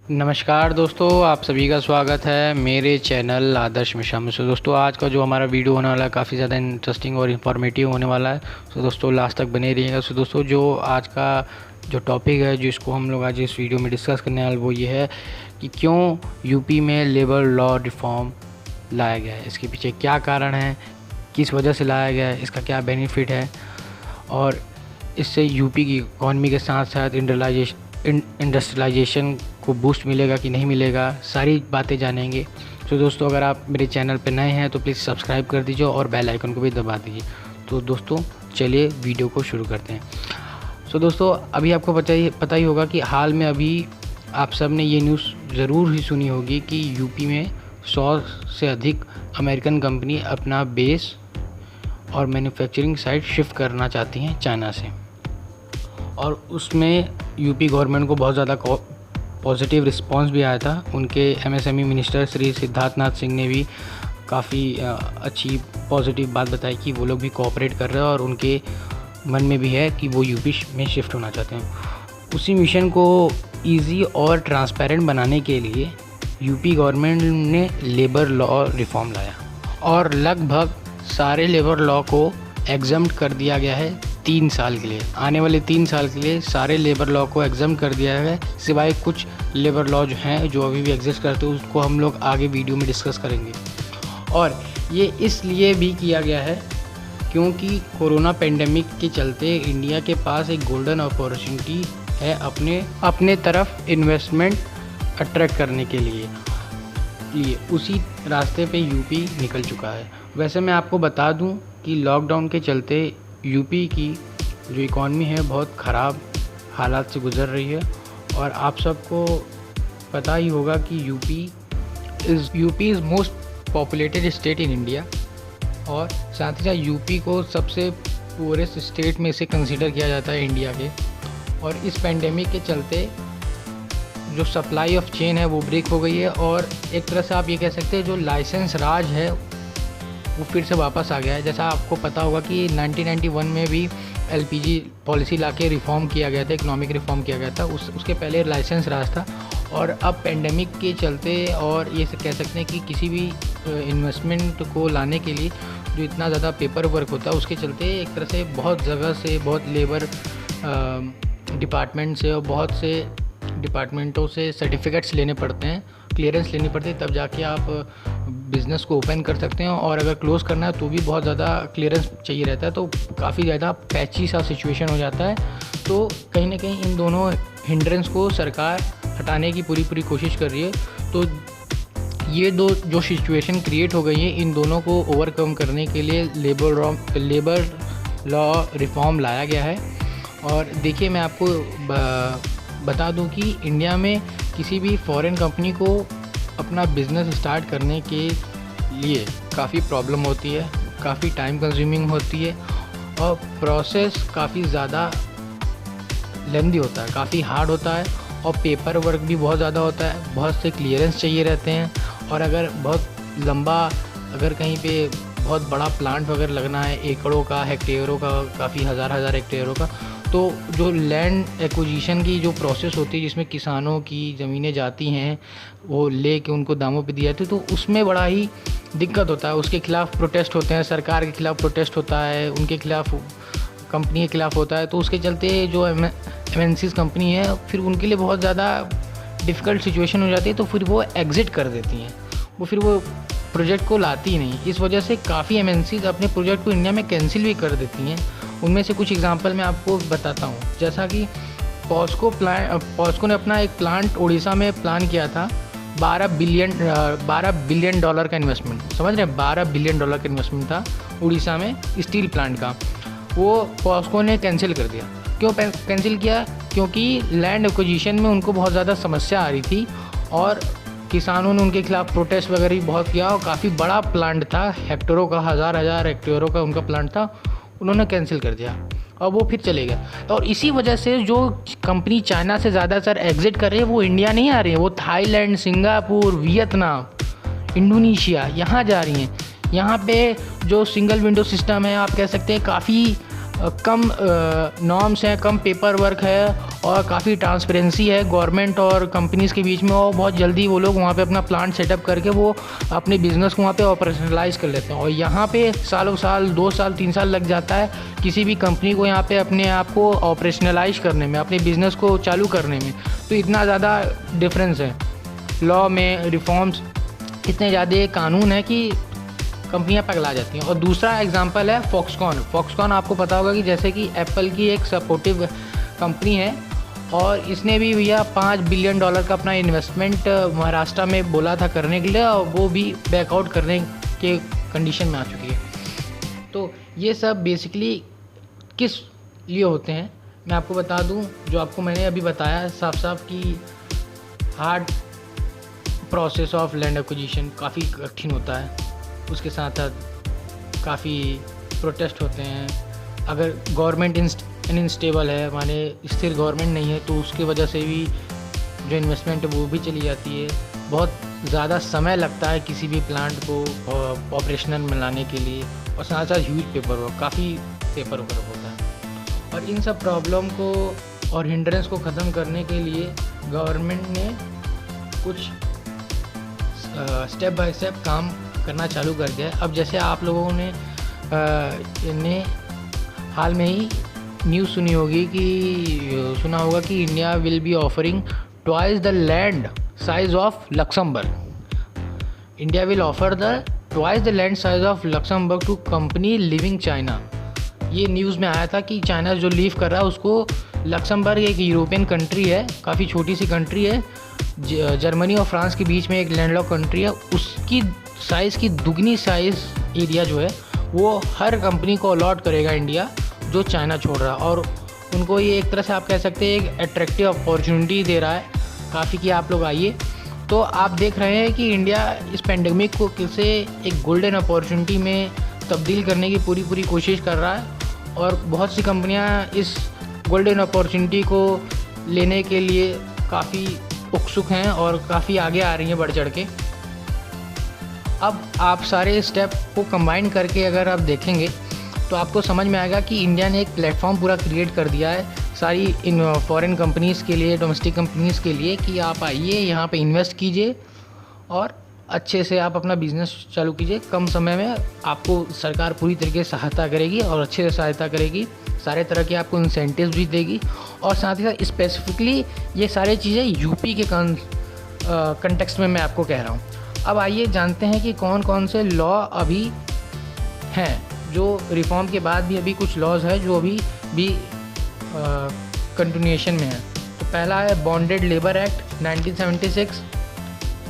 नमस्कार दोस्तों, आप सभी का स्वागत है मेरे चैनल आदर्श मिश्रा में। दोस्तों आज का जो हमारा वीडियो होने वाला है काफ़ी ज़्यादा इंटरेस्टिंग और इन्फॉर्मेटिव होने वाला है। दोस्तों लास्ट तक बने रहिएगा। दोस्तों जो आज का जो टॉपिक है जिसको हम लोग आज इस वीडियो में डिस्कस करने वाले वो ये है कि क्यों यूपी में लेबर लॉ रिफॉर्म लाया गया है, इसके पीछे क्या कारण है, किस वजह से लाया गया है, इसका क्या बेनिफिट है और इससे यूपी की इकॉनमी के साथ साथ इंडस्ट्रियलाइजेशन को बूस्ट मिलेगा कि नहीं मिलेगा, सारी बातें जानेंगे। तो दोस्तों अगर आप मेरे चैनल पर नए हैं तो प्लीज़ सब्सक्राइब कर दीजिए और बेल आइकन को भी दबा दीजिए। तो दोस्तों चलिए वीडियो को शुरू करते हैं। दोस्तों अभी आपको पता ही होगा कि हाल में अभी आप सब ने ये न्यूज़ ज़रूर ही सुनी होगी कि यूपी में 100 से अधिक अमेरिकन कंपनी अपना बेस और मैन्युफैक्चरिंग साइट शिफ्ट करना चाहती हैं चाइना से, और उसमें यूपी गवर्नमेंट को बहुत ज़्यादा पॉजिटिव रिस्पांस भी आया था। उनके एमएसएमई मिनिस्टर श्री सिद्धार्थनाथ सिंह ने भी काफ़ी अच्छी पॉजिटिव बात बताई कि वो लोग भी कोऑपरेट कर रहे हैं और उनके मन में भी है कि वो यूपी में शिफ्ट होना चाहते हैं। उसी मिशन को इजी और ट्रांसपेरेंट बनाने के लिए यूपी गवर्नमेंट ने लेबर लॉ रिफॉर्म लाया और लगभग सारे लेबर लॉ को एग्जम्प्ट कर दिया गया है 3 साल के लिए। आने वाले 3 साल के लिए सारे लेबर लॉ को एग्जाम कर दिया है, सिवाय कुछ लेबर लॉ जो हैं जो अभी भी एग्जिस्ट करते हैं उसको हम लोग आगे वीडियो में डिस्कस करेंगे। और ये इसलिए भी किया गया है क्योंकि कोरोना पेंडेमिक के चलते इंडिया के पास एक गोल्डन अपॉर्चुनिटी है अपने तरफ इन्वेस्टमेंट अट्रैक्ट करने के लिए उसी रास्ते पे यूपी निकल चुका है। वैसे मैं आपको बता दूं कि लॉकडाउन के चलते यूपी की जो इकॉनमी है बहुत ख़राब हालात से गुज़र रही है, और आप सबको पता ही होगा कि UP is most populated state in India, और साथ ही साथ यूपी को सबसे पूरेस्ट स्टेट में से कंसीडर किया जाता है इंडिया के। और इस पेंडेमिक के चलते जो सप्लाई ऑफ चेन है वो ब्रेक हो गई है, और एक तरह से आप ये कह सकते हैं जो लाइसेंस राज है वो फिर से वापस आ गया है। जैसा आपको पता होगा कि 1991 में भी एलपीजी पॉलिसी लाके रिफ़ॉर्म किया गया था, इकोनॉमिक रिफ़ॉर्म किया गया था, उसके पहले लाइसेंस राज था। और अब पेंडेमिक के चलते और ये कह सकते हैं कि किसी भी इन्वेस्टमेंट को लाने के लिए जो इतना ज़्यादा पेपर वर्क होता है उसके चलते एक तरह से बहुत जगह से बहुत लेबर डिपार्टमेंट से और बहुत से डिपार्टमेंटों से सर्टिफिकेट्स लेने पड़ते हैं, क्लियरेंस लेनी पड़ती है, तब जाके आप बिज़नेस को ओपन कर सकते हैं। और अगर क्लोज़ करना है तो भी बहुत ज़्यादा क्लियरेंस चाहिए रहता है, तो काफ़ी ज़्यादा पैची सा सिचुएशन हो जाता है। तो कहीं ना कहीं इन दोनों हिंड्रेंस को सरकार हटाने की पूरी कोशिश कर रही है। तो ये दो जो सिचुएशन क्रिएट हो गई है इन दोनों को ओवरकम करने के लिए लेबर लॉ रिफॉर्म लाया गया है। और देखिए मैं आपको बता दूं कि इंडिया में किसी भी फॉरेन कंपनी को अपना बिज़नेस स्टार्ट करने के लिए काफ़ी प्रॉब्लम होती है, काफ़ी टाइम कंज्यूमिंग होती है, और प्रोसेस काफ़ी ज़्यादा लेंदी होता है, काफ़ी हार्ड होता है, और पेपर वर्क भी बहुत ज़्यादा होता है, बहुत से क्लियरेंस चाहिए रहते हैं। और अगर बहुत लंबा अगर कहीं पे बहुत बड़ा प्लांट वगैरह लगना है, एकड़ों का, हेक्टेयरों का, काफ़ी हज़ार हेक्टेयरों का, तो जो लैंड एक्विजिशन की जो प्रोसेस होती है जिसमें किसानों की ज़मीनें जाती हैं वो ले के उनको दामों पे दी जाती है, तो उसमें बड़ा ही दिक्कत होता है। उसके खिलाफ प्रोटेस्ट होते हैं, सरकार के खिलाफ प्रोटेस्ट होता है, उनके खिलाफ कंपनी के खिलाफ होता है। तो उसके चलते जो एमएनसीज़ कंपनी है फिर उनके लिए बहुत ज़्यादा डिफ़िकल्ट सिचुएशन हो जाती है, तो फिर वो एग्ज़िट कर देती हैं, फिर वो प्रोजेक्ट को लाती नहीं। इस वजह से काफ़ी एमएनसीज़ अपने प्रोजेक्ट को इंडिया में कैंसिल भी कर देती हैं। उनमें से कुछ एग्जांपल मैं आपको बताता हूँ, जैसा कि पॉस्को ने अपना एक प्लांट उड़ीसा में प्लान किया था, $12 बिलियन का इन्वेस्टमेंट, समझ रहे हैं, $12 बिलियन का इन्वेस्टमेंट था उड़ीसा में स्टील प्लांट का। वो पॉस्को ने कैंसिल कर दिया। क्यों कैंसिल किया? क्योंकि लैंड एक्विजिशन में उनको बहुत ज़्यादा समस्या आ रही थी, और किसानों ने उनके खिलाफ प्रोटेस्ट वगैरह भी बहुत किया, और काफ़ी बड़ा प्लांट था, हेक्टेयरों का, हज़ार हेक्टेयरों का उनका प्लांट था, उन्होंने कैंसिल कर दिया और वो फिर चले गए। और इसी वजह से जो कंपनी चाइना से ज़्यादातर एग्जिट कर रही है वो इंडिया नहीं आ रही है, वो थाईलैंड, सिंगापुर, वियतनाम, इंडोनेशिया यहाँ जा रही हैं। यहाँ पे जो सिंगल विंडो सिस्टम है, आप कह सकते हैं काफ़ी कम नॉर्म्स हैं, कम पेपर वर्क है और काफ़ी ट्रांसपेरेंसी है गवर्नमेंट और कंपनीज़ के बीच में। और बहुत जल्दी वो लोग वहाँ पे अपना प्लांट सेटअप करके वो अपने बिज़नेस को वहाँ पे ऑपरेशनलाइज कर लेते हैं। और यहाँ पे सालों साल 2 साल 3 साल लग जाता है किसी भी कंपनी को यहाँ पे अपने आप को ऑपरेशनलाइज करने में, अपने बिज़नेस को चालू करने में। तो इतना ज़्यादा डिफरेंस है लॉ में, रिफॉर्म्स इतने ज़्यादा कानून है कि कंपनियां पगला जाती हैं। और दूसरा एग्जांपल है फॉक्सकॉन। फॉक्सकॉन आपको पता होगा कि जैसे कि एप्पल की एक सपोर्टिव कंपनी है और इसने भी भैया $5 बिलियन का अपना इन्वेस्टमेंट महाराष्ट्र में बोला था करने के लिए, और वो भी बैकआउट करने के कंडीशन में आ चुकी है। तो ये सब बेसिकली किस लिए होते हैं मैं आपको बता दूं, जो आपको मैंने अभी बताया साफ साफ कि hard process of land acquisition काफ़ी कठिन होता है, उसके साथ साथ काफ़ी प्रोटेस्ट होते हैं। अगर गवर्नमेंट इनस्टेबल है, माने स्थिर गवर्नमेंट नहीं है, तो उसकी वजह से भी जो इन्वेस्टमेंट है वो भी चली जाती है। बहुत ज़्यादा समय लगता है किसी भी प्लांट को ऑपरेशनल में लाने के लिए, और साथ साथ ह्यूज पेपर वर्क, काफ़ी पेपर वर्क होता है। और इन सब प्रॉब्लम को और हिंड्रेंस को ख़त्म करने के लिए गवर्नमेंट ने कुछ स्टेप बाय स्टेप काम करना चालू कर दिया है। अब जैसे आप लोगों ने हाल में ही न्यूज़ सुनी होगी कि सुना होगा कि India will be offering twice the land size of Luxembourg. India will offer the twice the land size of Luxembourg to company living China. ये न्यूज़ में आया था कि चाइना जो लीव कर रहा है उसको लक्समबर्ग एक यूरोपियन कंट्री है, काफ़ी छोटी सी कंट्री है, जर्मनी और फ्रांस के बीच में एक लैंडलॉक कंट्री है, उसकी साइज़ की दुगनी साइज़ एरिया जो है वो हर कंपनी को अलॉट करेगा इंडिया, जो चाइना छोड़ रहा है। और उनको ये एक तरह से आप कह सकते हैं एक अट्रैक्टिव अपॉर्चुनिटी दे रहा है काफ़ी कि आप लोग आइए। तो आप देख रहे हैं कि इंडिया इस पेंडेमिक को कैसे एक गोल्डन अपॉर्चुनिटी में तब्दील करने की पूरी कोशिश कर रहा है, और बहुत सी कंपनियां इस गोल्डन अपॉर्चुनिटी को लेने के लिए काफ़ी उत्सुक हैं और काफ़ी आगे आ रही हैं बढ़ चढ़ के। अब आप सारे स्टेप को कंबाइन करके अगर आप देखेंगे तो आपको समझ में आएगा कि इंडिया ने एक प्लेटफॉर्म पूरा क्रिएट कर दिया है सारी इन फॉरेन कंपनीज़ के लिए, डोमेस्टिक कंपनीज़ के लिए, कि आप आइए यहाँ पे इन्वेस्ट कीजिए और अच्छे से आप अपना बिज़नेस चालू कीजिए। कम समय में आपको सरकार पूरी तरीके से सहायता करेगी और अच्छे से सहायता करेगी, सारे तरह के आपको इंसेंटिव्स भी देगी। और साथ ही साथ स्पेसिफिकली ये सारी चीज़ें यूपी के कंटेक्स्ट में मैं आपको कह रहा हूँ। अब आइए जानते हैं कि कौन कौन से लॉ अभी हैं, जो रिफॉर्म के बाद भी अभी कुछ लॉज है जो अभी भी कंटिन्यूएशन में है। तो पहला है बॉन्डेड लेबर एक्ट 1976,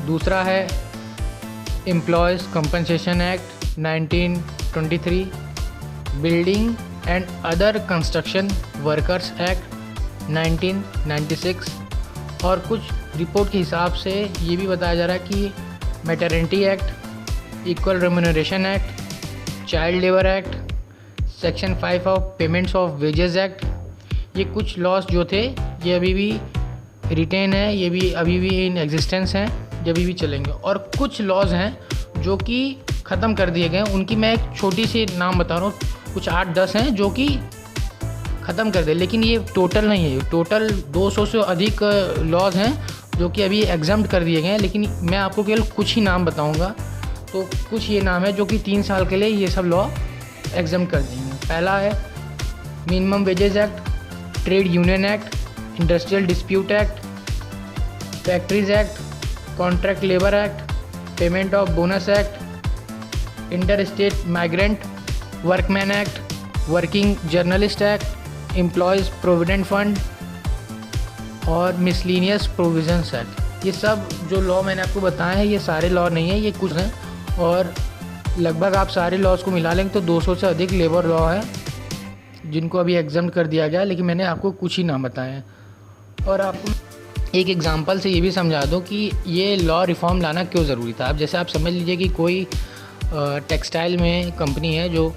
दूसरा है employees compensation act 1923, building and other construction workers act 1996, और कुछ रिपोर्ट के हिसाब से ये भी बताया जा रहा है कि maternity act, equal remuneration act, child labour act, section 5 of payments of wages act, ये कुछ लॉज जो थे ये अभी भी रिटेन है, ये भी अभी भी इन एग्जिस्टेंस हैं, ये अभी भी चलेंगे। और कुछ लॉज हैं जो कि ख़त्म कर दिए गए, उनकी मैं एक छोटी सी नाम बता रहा हूँ, कुछ 8-10 हैं जो कि ख़त्म कर दे, लेकिन ये टोटल नहीं है। टोटल 200 से अधिक लॉज हैं जो कि अभी एग्जम्प्ट कर दिए गए हैं, लेकिन मैं आपको केवल कुछ ही नाम बताऊंगा। तो कुछ ये नाम है जो कि 3 साल के लिए ये सब लॉ एग्जम्प्ट कर देंगे। पहला है minimum wages act, trade union act, industrial dispute act, factories act, contract labour act, payment of bonus act, inter state migrant workman act, working journalist act, employees provident fund और miscellaneous provisions act. ये सब जो law मैंने आपको बताए हैं ये सारे लॉ नहीं है, ये कुछ हैं, और लगभग आप सारे लॉज को मिला लेंगे तो 200 से अधिक लेबर लॉ है जिनको अभी एग्जम्प्ट कर दिया गया, लेकिन मैंने आपको कुछ ही नाम बताए हैं। और आपको एक एग्जांपल से ये भी समझा दूँ कि ये लॉ रिफॉर्म लाना क्यों ज़रूरी था। अब जैसे आप समझ लीजिए कि कोई टेक्सटाइल में कंपनी है जो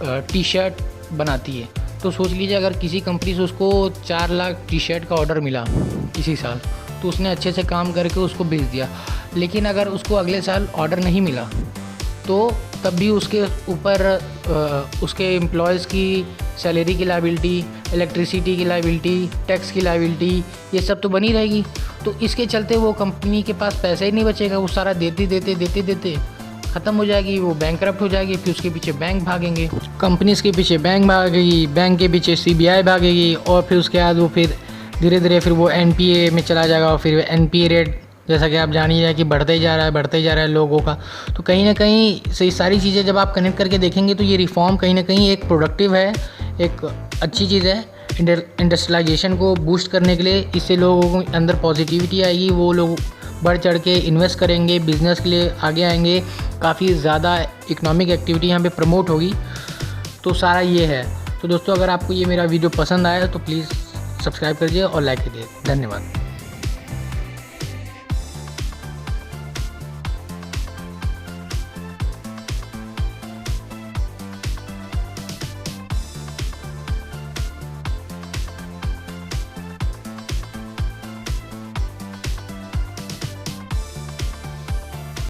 टी शर्ट बनाती है, तो सोच लीजिए अगर किसी कंपनी से उसको 4 लाख टी शर्ट का ऑर्डर मिला इसी साल, तो उसने अच्छे से काम करके उसको बेच दिया, लेकिन अगर उसको अगले साल ऑर्डर नहीं मिला तो तब भी उसके ऊपर उसके एम्प्लॉयज़ की सैलरी की लायबिलिटी, इलेक्ट्रिसिटी की लायबिलिटी, टैक्स की लायबिलिटी, ये सब तो बनी रहेगी। तो इसके चलते वो कंपनी के पास पैसा ही नहीं बचेगा, वो सारा देते ख़त्म हो जाएगी, वो बैंकरप्ट हो जाएगी। फिर उसके पीछे बैंक भागेंगे, कंपनीज़ के पीछे बैंक भागेगी, बैंक के पीछे CBI भागेगी, और फिर उसके बाद वो फिर धीरे धीरे फिर वो NPA में चला जाएगा। और फिर NPA रेट जैसा कि आप जान ही जाए कि बढ़ते ही जा रहा है लोगों का। तो कहीं ना कहीं से सारी चीज़ें जब आप कनेक्ट करके देखेंगे तो ये रिफॉर्म कहीं ना कहीं एक प्रोडक्टिव है, एक अच्छी चीज़ है इंडस्ट्रियलाइजेशन को बूस्ट करने के लिए। इससे लोगों के अंदर पॉजिटिविटी आएगी, वो लोग बढ़ चढ़ के इन्वेस्ट करेंगे, बिज़नेस के लिए आगे आएंगे, काफ़ी ज़्यादा इकोनॉमिक एक्टिविटी यहाँ पे प्रमोट होगी। तो सारा ये है। तो दोस्तों, अगर आपको ये मेरा वीडियो पसंद आया तो प्लीज़ सब्सक्राइब करिए और लाइक कीजिए। धन्यवाद।